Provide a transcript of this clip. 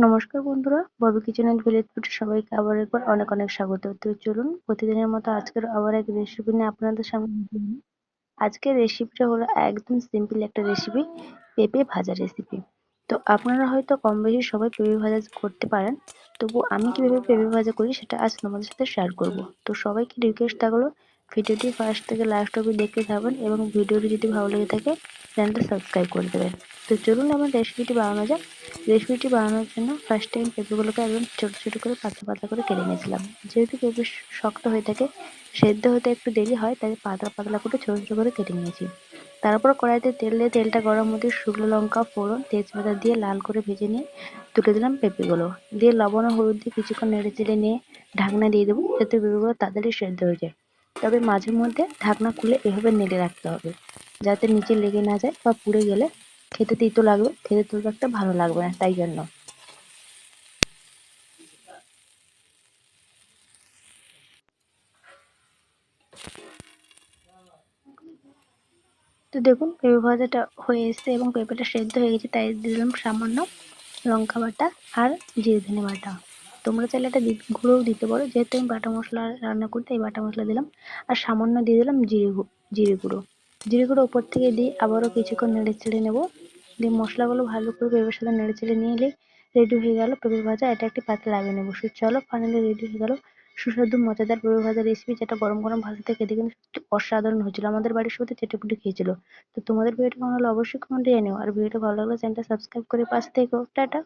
নমস্কার বন্ধুরা, Bobby kitchen and village ফুডে সবাইকে আবার একবার অনেক অনেক স্বাগত। তো চলুন প্রতিদিনের মতো আজকের আবার এক রেসিপি নিয়ে আপনাদের সামনে হাজির হলাম। আজকের রেসিপিটা হলো একদম সিম্পল একটা রেসিপি, পেঁপে ভাজা রেসিপি। তো আপনারা হয়তো কম বেশি সবাই পেঁপে ভাজা করতে পারেন, তবু আমি কিভাবে পেঁপে ভাজা করি সেটা আজ তোমাদের সাথে শেয়ার করব। তো সবাইকে রিকোয়েস্ট থাকলো ভিডিওটি ফার্স্ট থেকে লাস্ট অবধি দেখতে থাকবেন এবং ভিডিওটি যদি ভালো লেগে থাকে চ্যানেলটা সাবস্ক্রাইব করে দেবেন। তো চলুন আমার রেসিপিটি বানানো যাক। রেসিপিটি বানানোর জন্য ফার্স্ট টাইম পেঁপেগুলোকে একদম ছোট ছোট করে পাতলা পাতলা করে কেটে নিয়েছিলাম। যেহেতু পেঁপে শক্ত হয়ে থাকে, সেদ্ধ হতে একটু দেরি হয়, তাই পাতলা পাতলা করে ছোট ছোট করে কেটে নিয়েছি। তারপর কড়াইতে তেল দিয়ে তেলটা গরম হতে শুকনো লঙ্কা ফোড়ন তেজপাতা দিয়ে লাল করে ভেজে নিয়ে তুলে দিলাম পেঁপেগুলো। দিয়ে লবণ ও হলুদ দিয়ে কিছুক্ষণ নেড়ে চেড়ে নিয়ে ঢাকনা দিয়ে দেবো, যাতে পেঁপেগুলো তাড়াতাড়ি সেদ্ধ হয়ে যায়। তবে মাঝে মধ্যে ঢাকনা খুলে এভাবে নেড়ে রাখতে হবে, যাতে নিচে লেগে না যায় বা পুড়ে গেলে খেতে তিতো লাগবে, খেতে খুব একটা ভালো লাগবে না, তাই জন্য। তো দেখুন পেঁপে ভাজাটা হয়ে এসছে এবং পেঁপেটা সেদ্ধ হয়ে গেছে, তাই দিলাম সামান্য লঙ্কা বাটা আর জিরে ধনে বাটা। তোমরা চাইলে এটা গুঁড়োও দিতে পারো, যেহেতু আমি বাটা মশলা রান্না করি তাই বাটা মশলা দিলাম। আর সামান্য দিয়ে দিলাম জিরে গুঁড়ো। জিরে গুঁড়ো উপর থেকে দিয়ে আবারও কিছুক্ষণ নেড়ে চেড়ে নেবো। দিয়ে মশলাগুলো ভালো করে পেঁপের সাথে নেড়ে চেড়ে নিয়ে এলে রেডি হয়ে গেল পেঁপে ভাজা। এটা একটি পাতে লাগিয়ে নেবো। চলো ফাইনালি রেডি হয়ে গেল সুস্বাদু মজাদার পেঁপে ভাজা রেসিপি, যেটা গরম গরম ভাতের খেতে কিন্তু অসাধারণ হয়েছিল। আমাদের বাড়ির সবাই চেটেপুটে খেয়েছিল। তো তোমাদের ভিডিওটা কেমন হলো অবশ্যই কমেন্টে জানিও। আর ভিডিওটা ভালো লাগলে চ্যানেলটা সাবস্ক্রাইব করে পাশে থেকো। টাটা।